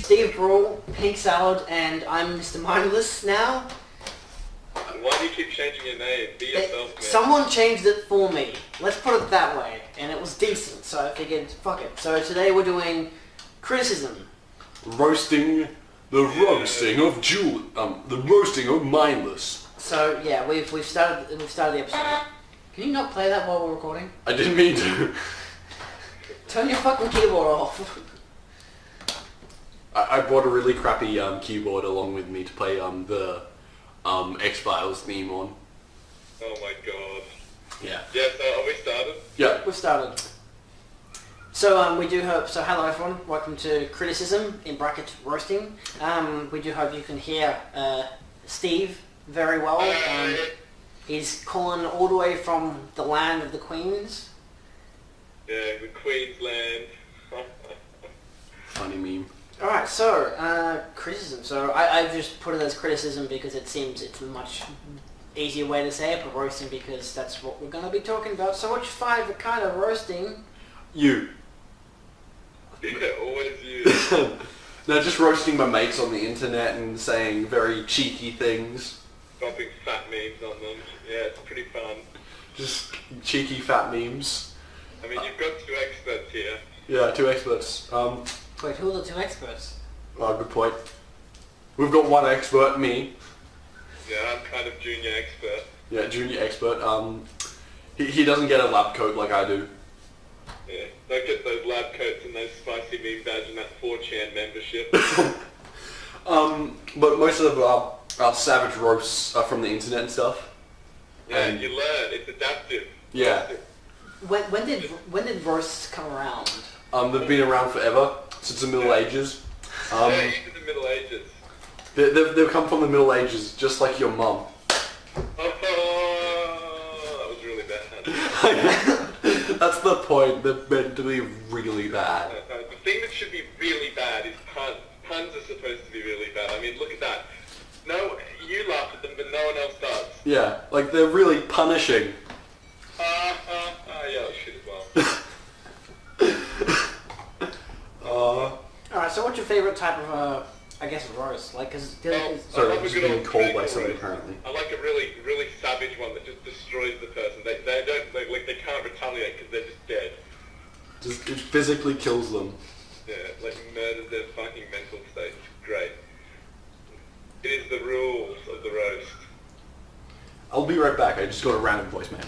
Steve Brule, Pink Salad, and I'm Mr. Mindless now. Why do you keep changing your name? Be yourself, man. Someone changed it for me. Let's put it that way. And it was decent, so I figured, fuck it. So today we're doing criticism. Roasting the roasting of Mindless. So yeah, we've started the episode. Can you not play that while we're recording? I didn't mean to. Turn your fucking keyboard off. I brought a really crappy keyboard along with me to play the X-Files theme on. Oh my god. Yeah. Yeah, so are we started? Yeah. We've started. So we do hope. So hello everyone. Welcome to criticism in bracket roasting. We do hope you can hear Steve very well. He's calling all the way from the land of the Queens. Yeah, the Queensland. Funny meme. Alright, so, criticism. So, I've just put it as criticism because it seems it's a much easier way to say it, but roasting because that's what we're going to be talking about. So which five are kind of roasting? You. Yeah, always you. No, just roasting my mates on the internet and saying very cheeky things. Dropping fat memes on them. Yeah, it's pretty fun. Just cheeky fat memes. I mean, you've got two experts here. Yeah, two experts. Wait, who are the two experts? Oh, good point. We've got one expert, me. Yeah, I'm kind of junior expert. Yeah, junior expert. He doesn't get a lab coat like I do. Yeah, don't get those lab coats and those spicy meme badge and that 4chan membership. But most of our savage roasts are from the internet and stuff. Yeah, and you learn. It's adaptive. Yeah. When did roasts come around? They've been around forever, since the Middle Ages. Yeah, even the Middle Ages. They've come from the Middle Ages, just like your mum. Oh, that was really bad. That's the point. They're meant to be really bad. The thing that should be really bad is puns. Puns are supposed to be really bad. I mean, look at that. No, you laugh at them, but no one else does. Yeah, like they're really punishing. Yeah, that shit as well. Alright, so what's your favourite type of, I guess, roast? Like, cause... Sorry, I'm just being called by something apparently. I like a really, really savage one that just destroys the person. They can't retaliate because they're just dead. Just, it physically kills them. Yeah, like murders their fucking mental state. It's great. It is the rules of the roast. I'll be right back. I just got a random voicemail.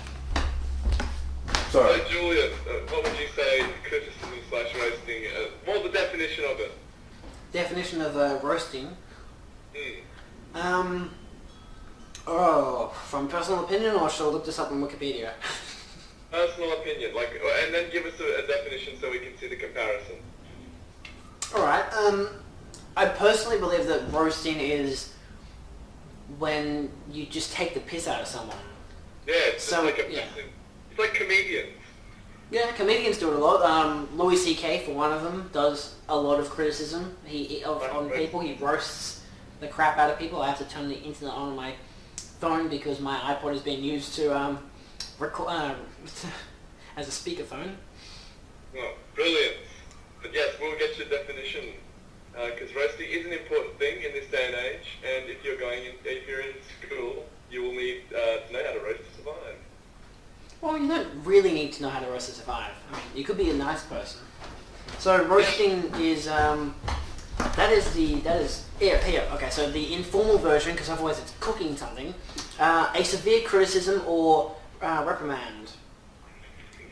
Sorry. So Julian, what would you say criticism / roasting? What the definition of it? Definition of roasting? Hmm. From personal opinion, or should I look this up on Wikipedia? Personal opinion, and then give us a definition so we can see the comparison. Alright, I personally believe that roasting is when you just take the piss out of someone. Yeah, it's So, like yeah. It's like comedians. Yeah, comedians do it a lot. Louis C.K., for one of them, does a lot of criticism on people. He roasts the crap out of people. I have to turn the internet on my phone because my iPod is being used to record as a speakerphone. Oh, brilliant. But yes, we'll get your definition. Because roasting is an important thing in this day and age, and if you're in school, you will need to know how to roast to survive. Well, you don't really need to know how to roast to survive. I mean, you could be a nice person. So roasting is here. Okay, so the informal version, because otherwise it's cooking something. A severe criticism or reprimand.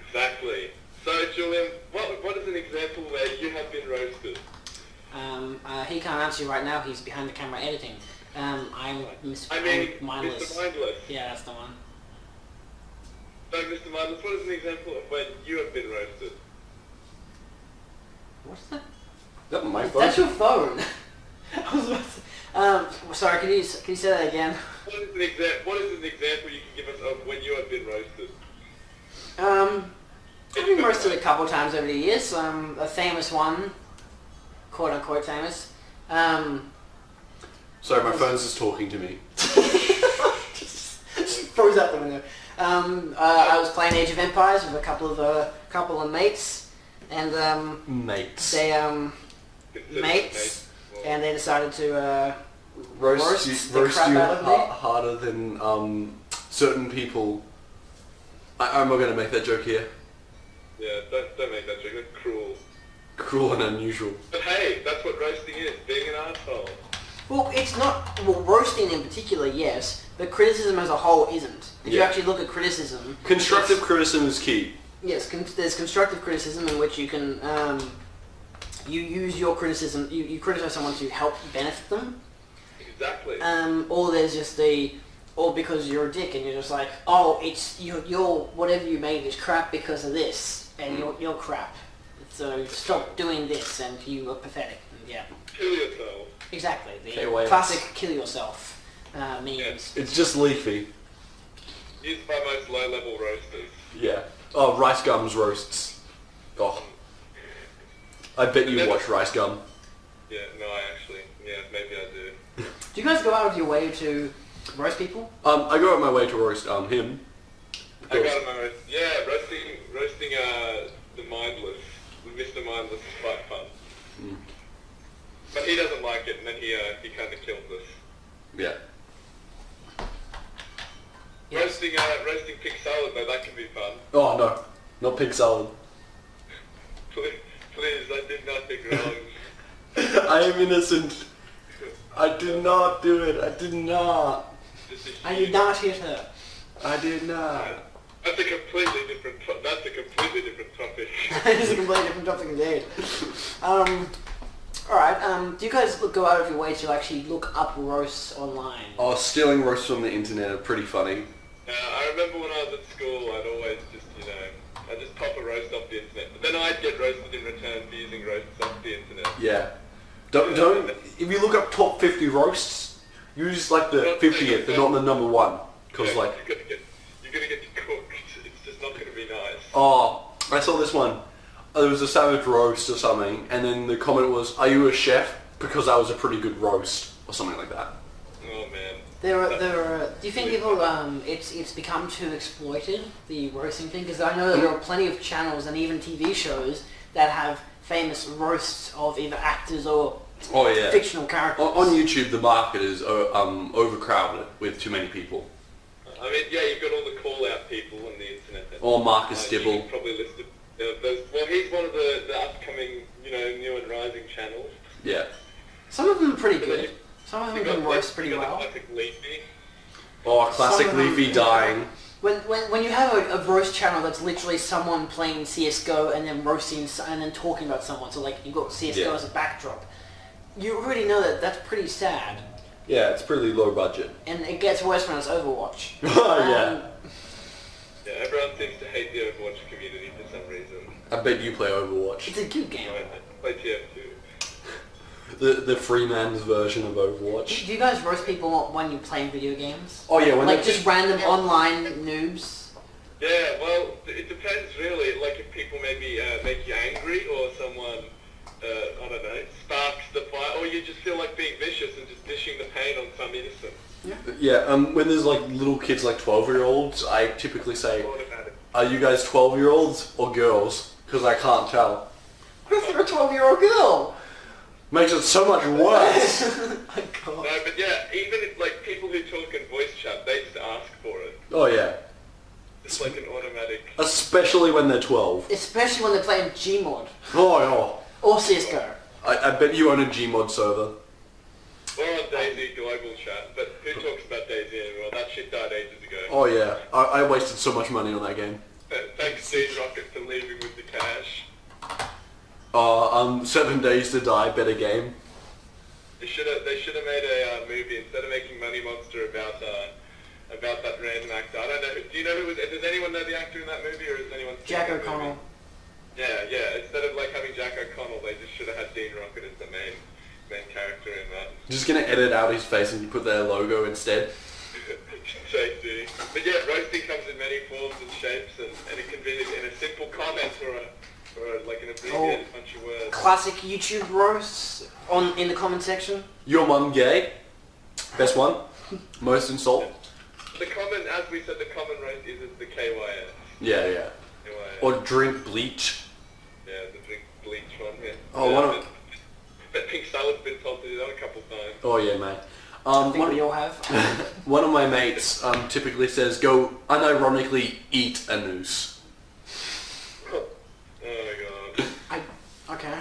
Exactly. So Julian, what is an example where you have been roasted? He can't answer you right now. He's behind the camera editing. I'm Mindless. Mr. Mindless. Yeah, that's the one. So, Mr. Mindless, what is an example of when you have been roasted? What's that? Is that my phone? That's your phone. I was about to, sorry, can you say that again? What is an example you can give us of when you have been roasted? I've been roasted a couple of times over the years. A famous one, quote unquote famous. Sorry, my phone's just talking to me. just froze out the window. I was playing Age of Empires with a couple of mates, and Mates. they mates. and they decided to roast the crap you out of me. harder than certain people. I'm not going to make that joke here. Yeah, don't make that joke. That's cruel. Cruel and unusual. But hey, that's what roasting is, being an asshole. Well, it's not... Well, roasting in particular, yes, but criticism as a whole isn't. If you Yeah. actually look at criticism... Constructive criticism is key. Yes, there's constructive criticism in which you can... you use your criticism... You criticize someone to help benefit them. Exactly. Or there's just the... Or because you're a dick and you're just like, oh, it's... You're whatever you made is crap because of this, and you're crap. So stop doing this, and you are pathetic. And yeah. Kill yourself. Exactly. The KYS. classic kill yourself memes. Yes. It's just leafy. Used by most low-level roasters. Yeah. Oh, Rice Gum's roasts. Oh. I bet you watch Rice Gum. Yeah, no, maybe I do. Do you guys go out of your way to roast people? I go out my way to roast him. I got him on roast. Yeah, roasting the Mindless. Mr. Mindless is quite fun. Mm. But he doesn't like it, and then he kind of kills us. Yeah. Yes. Roasting pig salad though, that can be fun. Oh no, not pig salad. Please, I did nothing wrong. I am innocent. I did not do it. I did not. I did not hit her. I did not. That's a completely different. That's a completely different topic. It's a completely different topic indeed. Alright, do you guys go out of your way to actually look up roasts online? Oh, stealing roasts from the internet are pretty funny. I remember when I was at school, I'd always just, I'd just pop a roast off the internet. But then I'd get roasted in return for using roasts off the internet. Yeah. Don't. If you look up top 50 roasts, use like the 50th, and not the number one, because Yeah, like. you're gonna get cooked. It's just not gonna be nice. Oh, I saw this one. There was a savage roast or something, and then the comment was, "Are you a chef? Because that was a pretty good roast," or something like that. Oh man. There are. Do you think people? It's become too exploited, the roasting thing, because I know that there are plenty of channels and even TV shows that have famous roasts of either actors or Oh yeah. fictional characters. On YouTube, the market is overcrowded with too many people. I mean, yeah, you've got all the call-out people on the internet. Or Marcus You Dibble. can probably list it. Well, he's one of the upcoming, new and rising channels. Yeah. Some of them are pretty good. Some of them You've can got, roast pretty you've got well. the classic Leafy. Oh, classic Some of them- Leafy dying. When you have a roast channel that's literally someone playing CS:GO and then roasting and then talking about someone, so like you've got CS:GO Yeah. as a backdrop, you already know that that's pretty sad. Yeah, it's pretty low budget. And it gets worse when it's Overwatch. Oh yeah. Yeah, everyone seems to hate the Overwatch community for some reason. I bet you play Overwatch. It's a good game. I play TF2. The free man's version of Overwatch. Do you guys roast people when you're playing video games? Oh yeah, when Like they just random online noobs? Yeah, well, it depends really. Like if people maybe make you angry, or someone, I don't know, sparks the fire, or you just feel like being vicious and just dishing the pain on some innocent. Yeah, when there's like little kids like 12-year-olds, I typically say, Automatic. "Are you guys 12-year-olds or girls?" Because I can't tell. What if you're a 12-year-old girl? Makes it so much worse. Oh my god. No, but yeah, even if like people who talk in voice chat, they just ask for it. Oh yeah. It's like an automatic. Especially when they're 12. Especially when they're playing Gmod. Oh, Or CS:GO. I bet you own a Gmod server. We're on Daisy global chat, but who talks about Daisy anymore? That shit died ages ago. Oh yeah, I wasted so much money on that game. Thanks Steve Rocket for leaving with the cash. 7 Days to Die, better game. They should have made a movie instead of making Money Monster about that random actor. I don't know. Do you know who was? Does anyone know the actor in that movie, or is anyone? seen Jack that O'Connell. movie? Yeah. Instead of like having Jack O'Connell, they just should have had Dean Rocket as the main character in that. Just gonna edit out his face and put their logo instead. Safety. But yeah, roasting comes in many forms and shapes, and it can be in a simple comment or like an abbreviated bunch of words. Classic YouTube roasts in the comment section. Your mum gay. Best one. Most insult. The common, as we said, the common roast is the KYS. Yeah. KYS. Or drink bleach. Yeah, the drink bleach one. Yeah. Oh, one of bet Pink Salad's been told to do that a couple times. Oh yeah, mate. I think we all have. One of my mates typically says, go unironically eat a noose. Oh my god. Okay.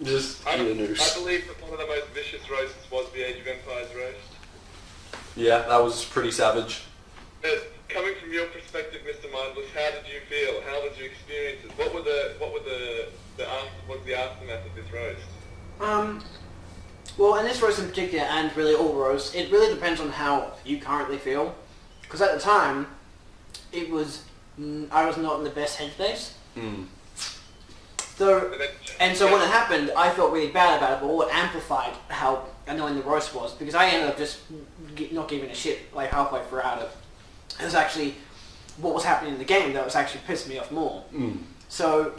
Just eat a noose. I believe that one of the most vicious roasts was the Age of Empires roast. Yeah, that was pretty savage. Coming from your perspective, Mr. Mindless, how did you feel? How was your experiences? What was the aftermath of this roast? Well, in this roast in particular, and really all roasts, it really depends on how you currently feel. Because at the time, I was not in the best headspace. So when it happened, I felt really bad about it, but what amplified how annoying the roast was, because I ended up just not giving a shit like halfway throughout it. It was actually what was happening in the game that was actually pissing me off more. So,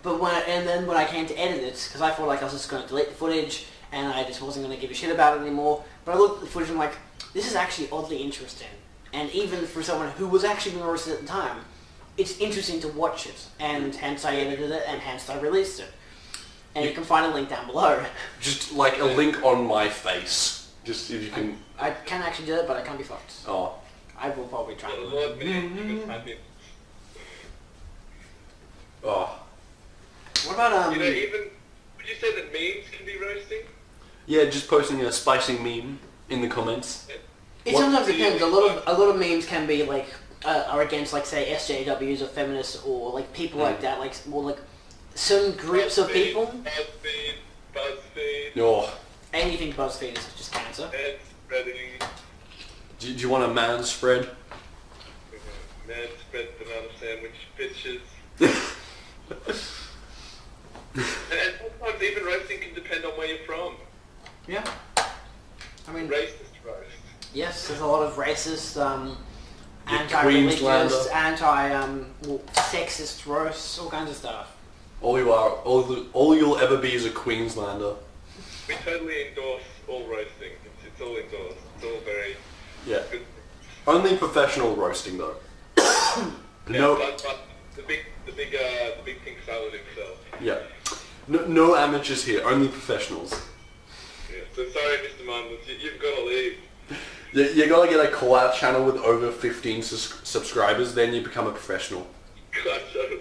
but when I came to edit it, because I felt like I was just going to delete the footage, and I just wasn't going to give a shit about it anymore. But I looked at the footage and I'm like, this is actually oddly interesting. And even for someone who was actually being roasted at the time, it's interesting to watch it. And hence I edited it, and hence I released it. And you can find a link down below. Just like a link on my face. Just if you can... I can actually do it, but I can't be fucked. Oh. I will probably try. Oh. What about would you say that memes can be roasting? Yeah, just posting a spicy meme in the comments. It sometimes depends. A lot of memes can be like are against like say SJWs or feminists or like people like that, like more like certain groups of people. BuzzFeed. Oh. Anything BuzzFeed is just cancer. And spreading. Do you want a man spread? Man spread banana sandwich bitches. and sometimes even roasting can depend on where you're from. Yeah. I mean, Racist roast. yes, there's a lot of racist, anti-religious, sexist roasts, all kinds of stuff. All you'll ever be is a Queenslander. We totally endorse all roasting. It's all endorsed. It's all very good. Only professional roasting though. No. But the big Pink Salad himself. Yeah. No amateurs here. Only professionals. Yeah. So sorry, Mr. Mindless, you've got to leave. You gotta get a call-out channel with over 15 subscribers, then you become a professional. God, shut up.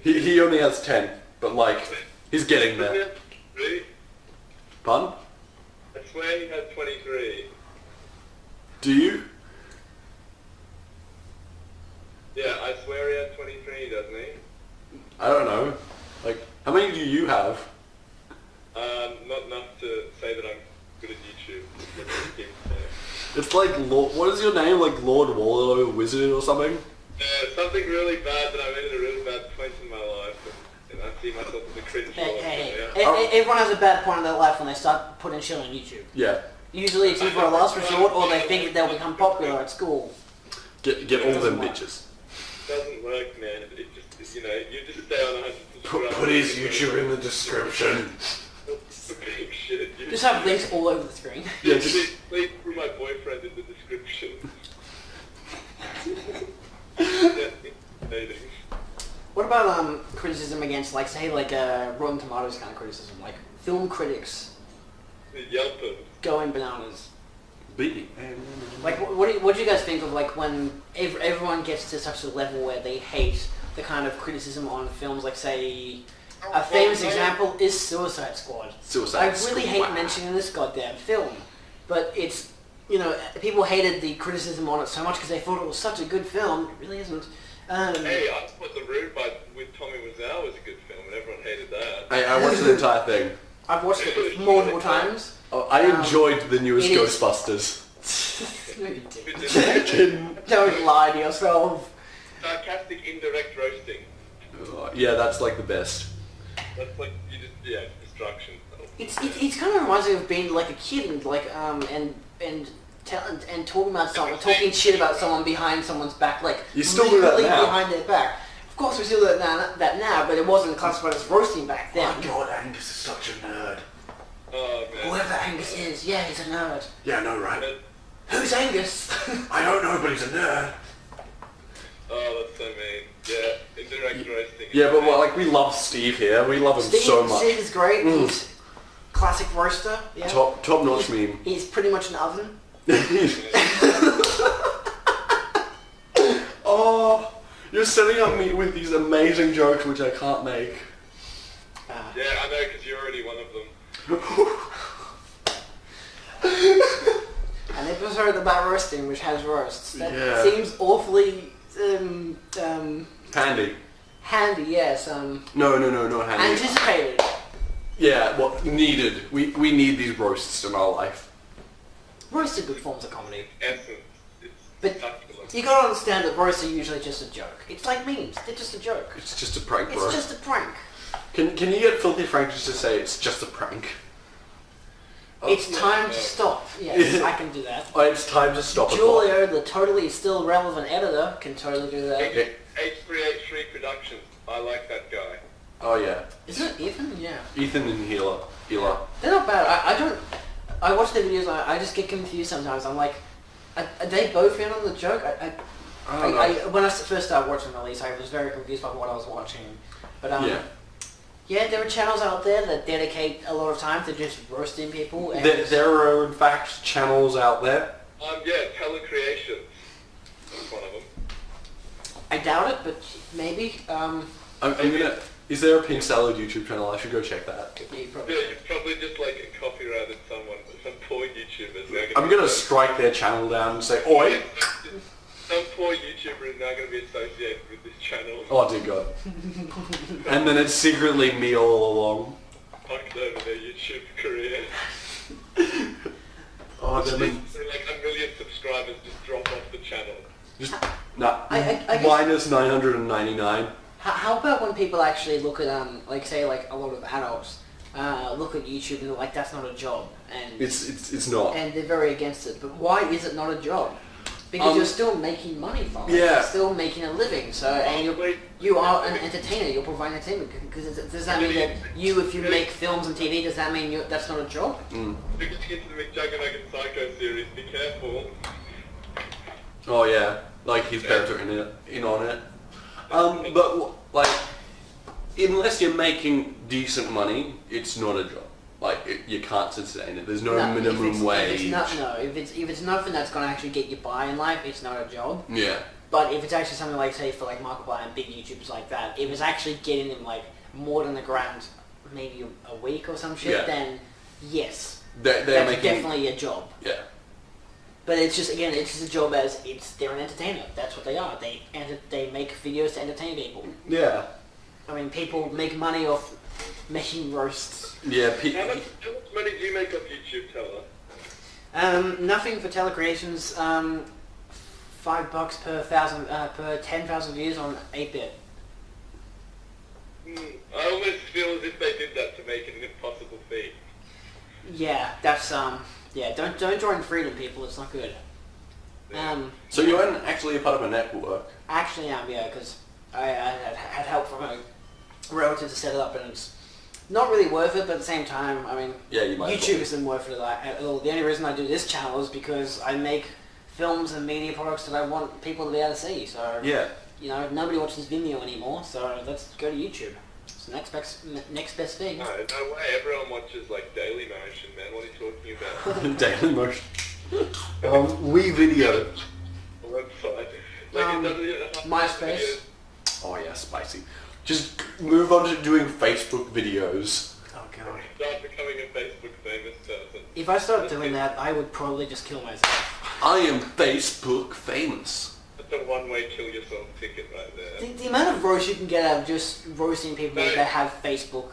He only has 10, but like, he's getting there. Really? Pardon? I swear he had 23. Do you? Yeah, I swear he had 23, doesn't he? I don't know. Like, how many do you have? Not enough to say that I'm good at YouTube. It's like, what is your name? Like Lord Warlow Wizard or something? Something really bad that I made at a really bad point in my life, and I see myself as a cringe. Everyone has a bad point in their life when they start putting shit on YouTube. Yeah. Usually it's either a last resort or they think that they'll become popular at school. Get all them bitches. It doesn't work, man. It just, you just stay on 100 subscribers. Put his YouTube in the description. Shit, Just have links all over the screen. Yeah, just... Please put my boyfriend in the description. What about criticism against, like, say, like Rotten Tomatoes kind of criticism, like film critics Yelpers. going bananas? Beating. Like, what do you guys think of, like, when everyone gets to such a level where they hate the kind of criticism on films, like, say, a famous example is Suicide Squad. I really hate mentioning this goddamn film, but it's, people hated the criticism on it so much because they thought it was such a good film. It really isn't. Hey, I thought The Room with Tommy Wiseau was a good film, and everyone hated that. I watched the entire thing. I've watched it multiple times. Oh, I enjoyed the newest Ghostbusters. No, you didn't. Don't lie to yourself. Sarcastic indirect roasting. Yeah, that's like the best. That's like, destruction. It kind of reminds me of being like a kid and like and talking about someone, talking shit about someone behind someone's back, like you still do that now. Behind their back. Of course, we still do that now, but it wasn't classified as roasting back then. Oh my god, Angus is such a nerd. Oh man. Whoever Angus is, yeah, he's a nerd. Yeah, I know, right? Who's Angus? I don't know, but he's a nerd. Oh, that's so mean. Yeah, indirect roasting. Yeah, but like we love Steve here. We love him so much. Steve is great. He's Classic roaster. Yeah. Top notch meme. He's pretty much an oven. Oh, you're setting up me with these amazing jokes which I can't make. Yeah, I know, because you're already one of them. An episode about roasting which has roasts. That seems awfully Handy. handy, yes. No, not handy. Anticipated. Yeah, well, needed. We need these roasts in our life. Roasts are good forms of comedy. Essence. It's But spectacular. you gotta understand that roasts are usually just a joke. It's like memes. They're just a joke. It's just a prank, bro. It's just a prank. Can you get Filthy Frank just to say it's just a prank? It's time to stop. Yes, I can do that. Oh, it's time to stop. Julio, the totally still relevant editor, can totally do that. H3H3 Productions. I like that guy. Oh yeah. Isn't it Ethan? Yeah. Ethan and Hila. They're not bad. I watch their videos. I just get confused sometimes. I'm like, are they both in on the joke? When I first started watching Release, I was very confused by what I was watching. But yeah, there are channels out there that dedicate a lot of time to just roasting people. And There are in fact channels out there. Yeah, Telecreations. That's one of them. I doubt it, but maybe. I'm gonna. Is there a Pink Salad YouTube channel? I should go check that. Yeah, you probably. Yeah, you probably just like copyrighted someone, some poor YouTubers. I'm gonna strike their channel down and say, oi! Some poor YouTuber is now going to be associated with this channel. Oh dear God. And then it's secretly me all along. Fucked over their YouTube career. Oh, So then like 1 million subscribers just drop off the channel. just nah. I guess- Minus 999. How about when people actually look at like say like a lot of adults look at YouTube and they're like, that's not a job, and It's not. and they're very against it. But why is it not a job? Because you're still making money from it. Yeah. You're still making a living. So and you are an entertainer. You're providing entertainment. Because does that mean that if you make films and TV, does that mean that's not a job? You're getting into the McJuggerNugget Psycho series. Be careful. Oh yeah, like his parents are in on it. But like, unless you're making decent money, it's not a job. Like you can't sustain it. There's no minimum wage. If it's nothing that's gonna actually get you by in life, it's not a job. Yeah. But if it's actually something like, say, for like Markiplier and big YouTubers like that, if it's actually getting them like more than the grand, maybe a week or some shit, then yes, They're that's making definitely a job. Yeah. But it's just a job as they're an entertainer. That's what they are. They make videos to entertain people. Yeah. I mean, people make money off making roasts. Yeah. How much money do you make off YouTube, Teller? Nothing for Telecreations. $5 per 10,000 views on 8-bit. I almost feel as if they did that to make it an impossible feat. Yeah, that's yeah. Don't join Freedom, people. It's not good. So you weren't actually a part of a network. Actually, yeah, because I had help from a relative to set it up, and it's not really worth it. But at the same time, I mean, Yeah, you might. YouTube isn't worth it at all. The only reason I do this channel is because I make films and media products that I want people to be able to see. So Yeah. you know, nobody watches Vimeo anymore, so let's go to YouTube. It's the next best thing. No way. Everyone watches like Daily Motion, man. What are you talking about? Daily Motion. We video. Website. Like it doesn't. MySpace. Oh yeah, spicy. Just move on to doing Facebook videos. Oh god. Start becoming a Facebook famous person. If I started doing that, I would probably just kill myself. I am Facebook famous. That's a one-way kill yourself ticket right there. The amount of roast you can get out of just roasting people that have Facebook,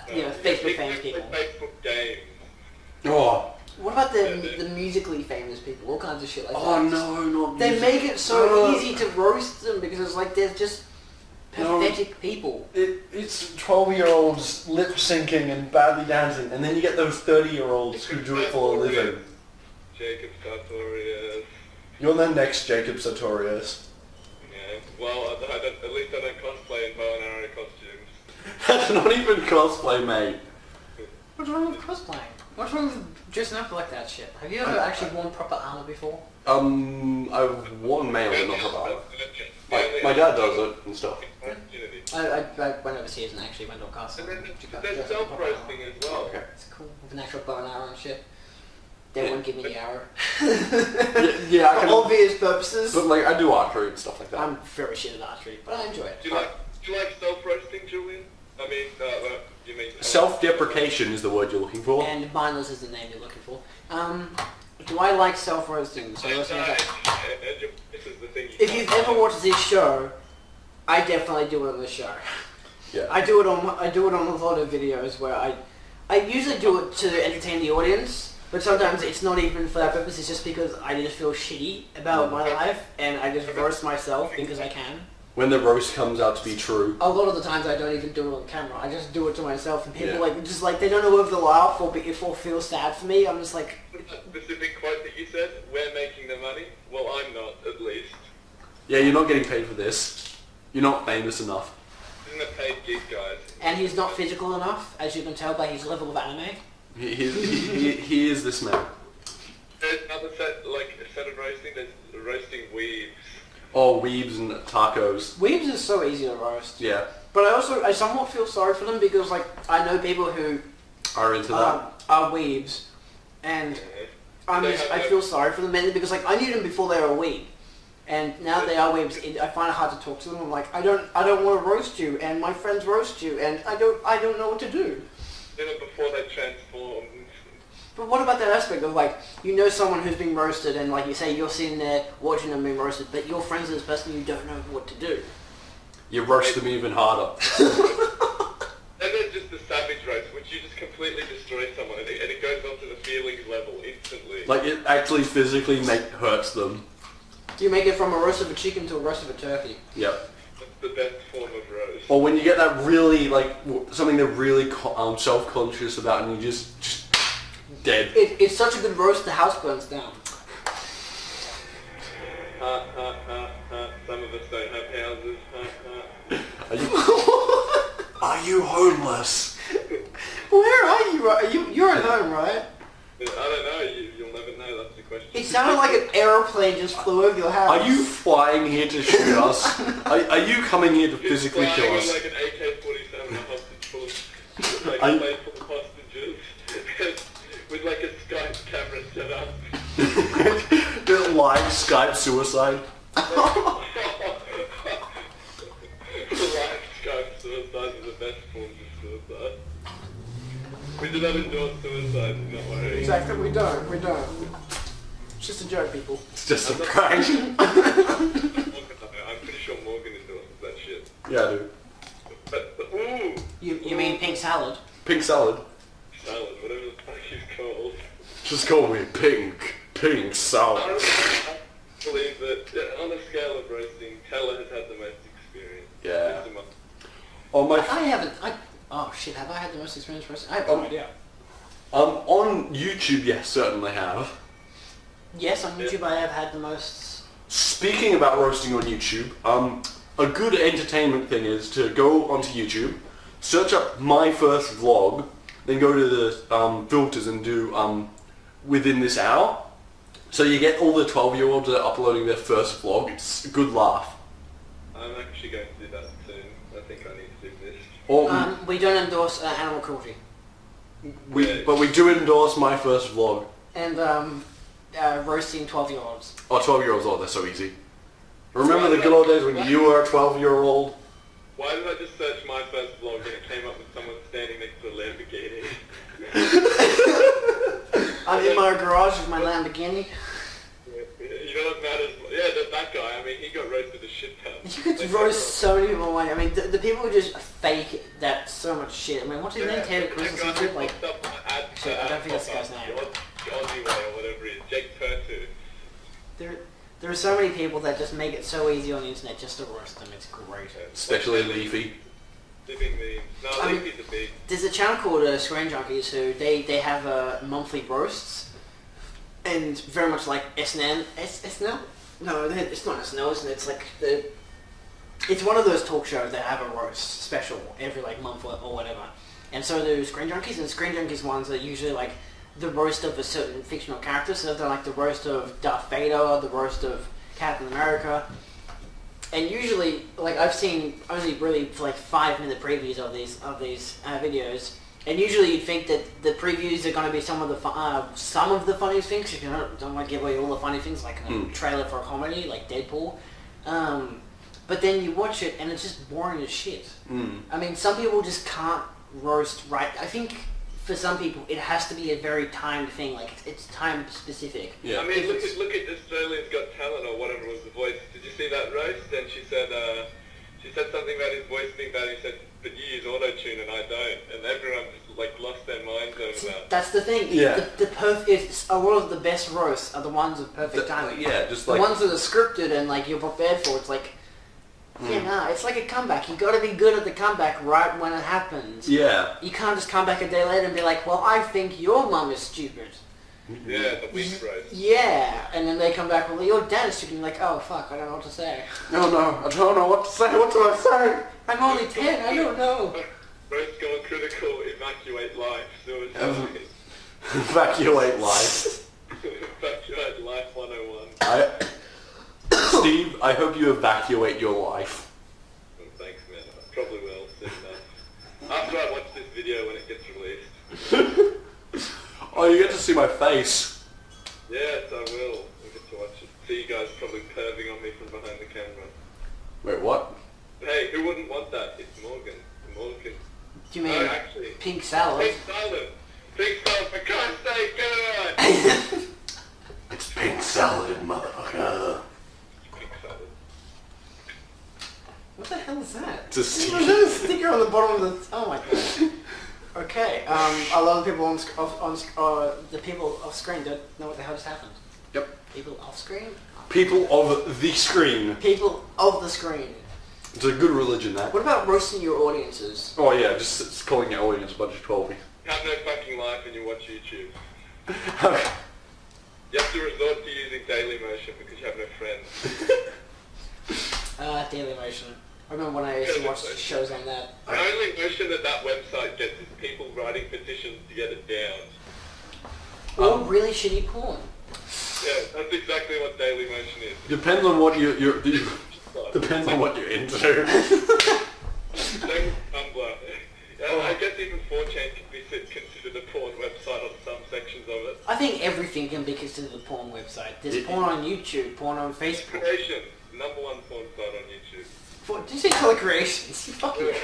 Facebook famous people. Facebook games. Oh. What about the musically famous people? All kinds of shit like Oh that. no, not They music. make it so easy to roast them because it's like they're just pathetic people. It's 12-year-olds lip syncing and badly dancing, and then you get those 30-year-olds who do it for a living. Jacob Sartorius. You're the next Jacob Sartorius. Yeah. Well, at least I don't cosplay in bow and arrow costumes. That's not even cosplay, mate. What's wrong with cosplaying? What's wrong with dressing up like that shit? Have you ever actually worn proper armor before? I've worn mail, but not proper armor. My dad does it and stuff. I went overseas and actually went to Costa. And then there's self-roasting as well. Okay. It's cool. With an actual bow and arrow and shit. They won't give me the arrow. Yeah, I For can. obvious purposes. But like, I do archery and stuff like that. I'm very shit at archery, but I enjoy it. Do you like self-roasting, Julian? I mean, you mean... Self-deprecation is the word you're looking for. And mindless is the name you're looking for. Do I like self-roasting? So This is the thing. if you've ever watched this show, I definitely do it on the show. Yeah. I do it on a lot of videos where I usually do it to entertain the audience, but sometimes it's not even for that purpose. It's just because I just feel shitty about my life, and I just roast myself because I can. When the roast comes out to be true. A lot of the times I don't even do it on camera. I just do it to myself, and people they don't know whether to laugh or feel sad for me. I'm just like. The specific quote that you said, we're making the money. Well, I'm not, at least. Yeah, you're not getting paid for this. You're not famous enough. This isn't a paid gig, guys. And he's not physical enough, as you can tell by his level of anime. He is this man. There's another set of roasting. There's roasting weaves. Oh, weebs and tacos. Weebs is so easy to roast. Yeah. But I somewhat feel sorry for them because I know people who Are into that. are weebs, and I feel sorry for them mainly because I knew them before they were a weeb, and now that they are weebs, I find it hard to talk to them. I'm like, I don't want to roast you, and my friends roast you, and I don't know what to do. Even before they transform. But what about that aspect of someone who's been roasted, and you say you're sitting there watching them being roasted, but you're friends with this person, you don't know what to do. You roast them even harder. And then just the savage roast, which you just completely destroy someone, and it goes on to the feelings level instantly. Like, it actually physically hurts them. You make it from a roast of a chicken to a roast of a turkey. Yep. That's the best form of roast. Or when you get that really, something they're really self-conscious about, and you just dead. It's such a good roast, the house burns down. Some of us don't have houses. Are you homeless? Where are you? You're at home, right? I don't know. You'll never know. That's the question. It sounded like an aeroplane just flew over your house. Are you flying here to shoot us? Are you coming here to physically kill us? Like an AK-47, a hostage full of, Are a you- plane full of hostages, with a Skype camera set up. The live Skype suicide. Live Skype suicide is the best form of suicide. We do not endorse suicide, do not worry. Exactly, we don't. It's just a joke, people. It's just a prank. I'm pretty sure Morgan endorses that shit. Yeah, I do. But ooh! You mean pink salad? Pink salad. Salad, whatever the fuck he's called. Just call me pink salad. I believe that on the scale of roasting, Teller has had the most experience. Yeah. Just a month. On my I haven't. Oh shit! Have I had the most experience roasting? I have no idea. on YouTube, yes, certainly have. Yes, on YouTube I have had the most. Speaking about roasting on YouTube, a good entertainment thing is to go onto YouTube, search up my first vlog, then go to the filters and do within this hour. So you get all the 12-year-olds that are uploading their first vlog. It's a good laugh. I'm actually going to do that soon. I think I need to do this. Or We don't endorse animal cruelty. but we do endorse my first vlog. And roasting 12-year-olds. Oh, 12-year-olds, oh, they're so eeasy. Remember the good old days when you were a 12-year-old? Why did I just search my first vlog and it came up with someone standing next to a Lamborghini? I'm in my garage with my Lamborghini. You know what matters? Yeah, that guy. I mean, he got roasted a shit ton. You could roast so many people. I mean, the people who just fake that so much shit. I mean, what's his name? Taylor Chris or some shit? Like, shit, I don't think that's the guy's name. Aussie way or whatever it is. Jake Turtu. There are so many people that just make it so easy on the internet just to roast them. It's great. Especially Leafy. Living memes. No, Leafy's a big. There's a channel called Screen Junkies who they have monthly roasts, and very much like SNL. SNL? No, it's not SNL. It's like it's one of those talk shows that have a roast special every month or whatever. And so do Screen Junkies, and Screen Junkies ones are usually like the roast of a certain fictional character. So they're like the roast of Darth Vader, the roast of Captain America. And usually, like I've seen only really like 5-minute previews of these videos, and usually you'd think that the previews are going to be some of the funniest things. If you don't want to give away all the funny things, like a trailer for a comedy, like Deadpool. But then you watch it and it's just boring as shit. I mean, some people just can't roast right. I think for some people it has to be a very timed thing, like it's time specific. Yeah. I mean, look at Australia's Got Talent or whatever was the voice. Did you see that roast? And she said something about his voice being bad. He said, "But you use auto-tune and I don't," and everyone just like lost their minds over that. That's the thing. Yeah. It's a lot of the best roasts are the ones with perfect timing. Yeah, just the like ones that are scripted and like you're prepared for. It's like. It's like a comeback. You got to be good at the comeback right when it happens. Yeah. You can't just come back a day later and be like, "Well, I think your mum is stupid." Yeah, the weak roast. Yeah, and then they come back, "Well, your dad is stupid." And you're like, "Oh fuck, I don't know what to say." No, I don't know what to say. What do I say? I'm only 10. I don't know. Roast gone critical. Evacuate life. Evacuate life. Evacuate life 101. Steve, I hope you evacuate your life. Well, thanks, man. I probably will soon enough. After I watch this video when it gets released. Oh, you get to see my face. Yes, I will. I'll get to watch it. See you guys probably perving on me from behind the camera. Wait, what? Hey, who wouldn't want that? It's Morgan. Do you mean actually, pink salad? Pink salad. Pink salad for God's sake, good! It's pink salad, motherfucker. What the hell is that? It's a sticker. There's a sticker on the bottom of the... Oh my god. Okay, a lot of people the people off screen don't know what the hell just happened. Yep. People off screen? People of the screen. People of the screen. It's a good religion, that. What about roasting your audiences? Oh yeah, just calling your audience a bunch of 12-y. Have no fucking life and you watch YouTube. Okay. You have to resort to using Daily Motion because you have no friends. Daily Motion. I remember when I used to watch shows on that. The only motion that website gets is people writing petitions to get it down. Or really shitty porn. Yeah, that's exactly what Daily Motion is. Depends on what you're depends on what you're into. Same Tumblr. I guess even 4chan can be considered a porn website on some sections of it. I think everything can be considered a porn website. There's porn on YouTube, porn on Facebook. Creation, #1 porn site on YouTube. Did you say telecreations? Fuck yeah.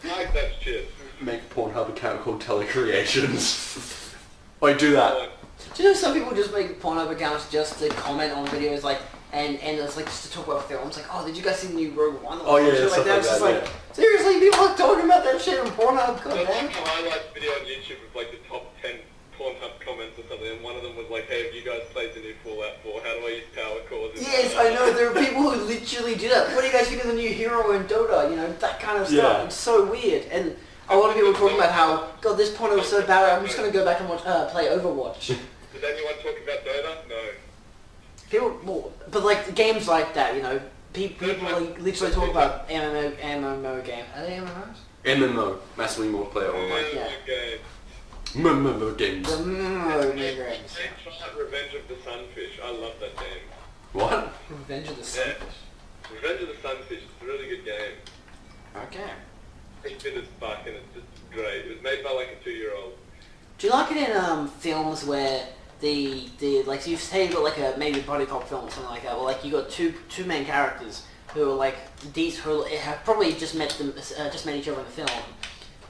Like that shit. Make a Pornhub account called Telecreations. I do that. Do you know some people just make Pornhub accounts just to comment on videos like and it's like just to talk about films like, oh, did you guys see the new Rogue One? Oh yeah, stuff like that. It's just yeah. like, seriously, people are talking about that shit on Pornhub. God There's damn. like a highlight video on YouTube of like the top 10 Pornhub comments or something, and one of them was like, hey, have you guys played the new Fallout 4? How do I use power cores? Yes, I know. There are people who literally do that. What do you guys think of the new hero in Dota? You know, that kind of stuff. Yeah. It's so weird. And a lot of people are talking about how, God, this porno is so bad, I'm just going to go back and play Overwatch. Did anyone talk about Dota? No. People, well, but like games like that, you know, people like, literally talk about MMO game. Are they MMOs? MMO, massively multiplayer online. Yeah. Game. MMO games. The MMO games. They tried Revenge of the Sunfish. I love that game. What? Revenge of the Sunfish. Revenge of the Sunfish. It's a really good game. Okay. It's fit as fuck and it's just great. It was made by like a 2-year-old. Do you like it in films where the like so you say you got like a maybe body cop film or something like that, or like you got two main characters who are like these who have probably just met each other in the film,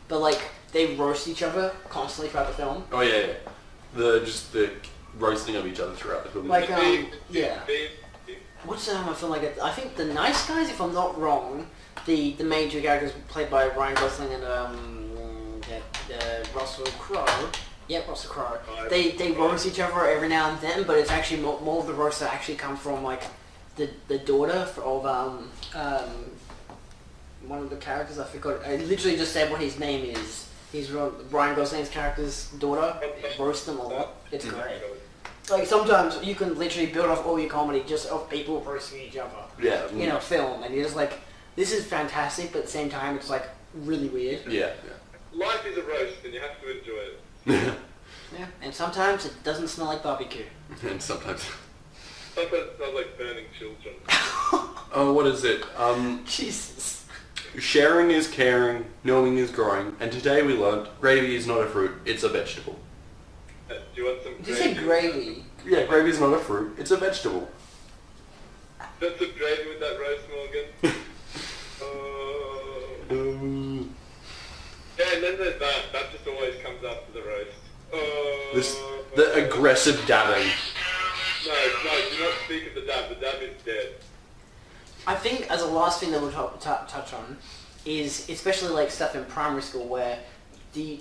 but like they roast each other constantly throughout the film. Oh yeah. The roasting of each other throughout the film. Like yeah. What's a film like that? I think The Nice Guys, if I'm not wrong, the main two characters played by Ryan Gosling and Russell Crowe. Yeah, Russell Crowe. They roast each other every now and then, but it's actually more of the roasts that actually come from like the daughter of one of the characters. I forgot. I literally just said what his name is. He's Ryan Gosling's character's daughter. Roast them a lot. It's great. Like sometimes you can literally build off all your comedy just of people roasting each other. Yeah. In a film, and you're just like, this is fantastic, but at the same time it's like really weird. Yeah. Life is a roast and you have to enjoy it. Yeah, and sometimes it doesn't smell like barbecue. And sometimes. Sometimes it smells like burning children. Oh, what is it? Jesus. Sharing is caring, knowing is growing, and today we learned gravy is not a fruit, it's a vegetable. Do you want some Did you say gravy? Yeah, gravy is not a fruit, it's a vegetable. Got some gravy with that roast, Morgan? Yeah, and then there's that. That just always comes after the roast. The aggressive dabbing. No, do not speak of the dab. The dab is dead. I think as a last thing that we'll touch on is especially like stuff in primary school where the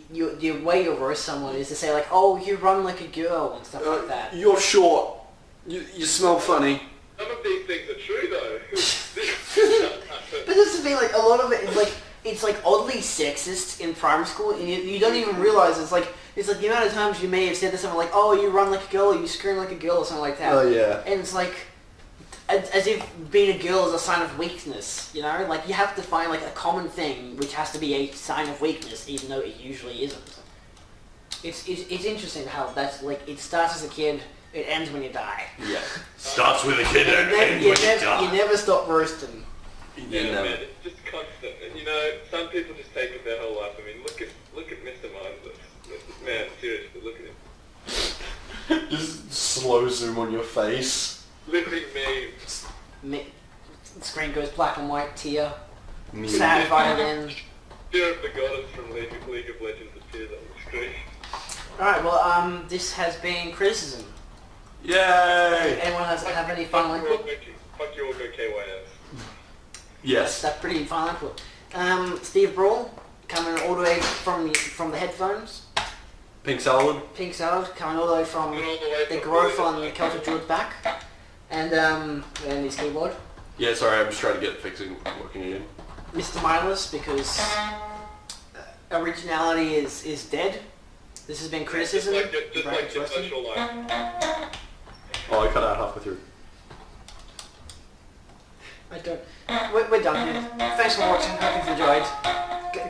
way you roast someone is to say like, oh, you run like a girl and stuff like that. You're short. You smell funny. Some of these things are true though. But this is the thing, like a lot of it is like it's like oddly sexist in primary school, and you don't even realize it's like the amount of times you may have said to someone like, oh, you run like a girl, or you scream like a girl, or something like that. Oh yeah. And it's like as if being a girl is a sign of weakness, you know? Like you have to find like a common thing which has to be a sign of weakness, even though it usually isn't. It's interesting how that's like it starts as a kid. It ends when you die. Yeah. Starts with a kid and ends you when you die. You never stop roasting. Yeah, man, it's just constant. And you know, some people just take it their whole life. I mean, look at Mr. Mindless. Man, seriously, look at him. Just slow zoom on your face. Living memes. The screen goes black and white, tear. Me. Sad violin. Fear of the goddess from League of Legends appears on the screen. Alright, well, this has been criticism. Yay! Anyone have any final input? Fuck you all, go KYS. Yes. That's pretty final input. Steve Brule, coming all the way from the headphones. Pink salad. Pink Salad, coming all the way from the growth on the Celtic Druid's back. And his keyboard. Yeah, sorry, I'm just trying to get it fixing, working again. Mr. Mindless, because originality is dead. This has been criticism. Just like your social life. Oh, I cut out halfway through. I don't. We're done here. Thanks for watching. Hope you've enjoyed.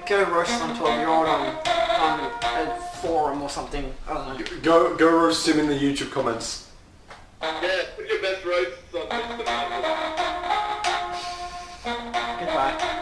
Go roast some 12-year-old on a forum or something. I don't know. Go roast him in the YouTube comments. Yeah, put your best roasts on Mr. Mindless. Goodbye.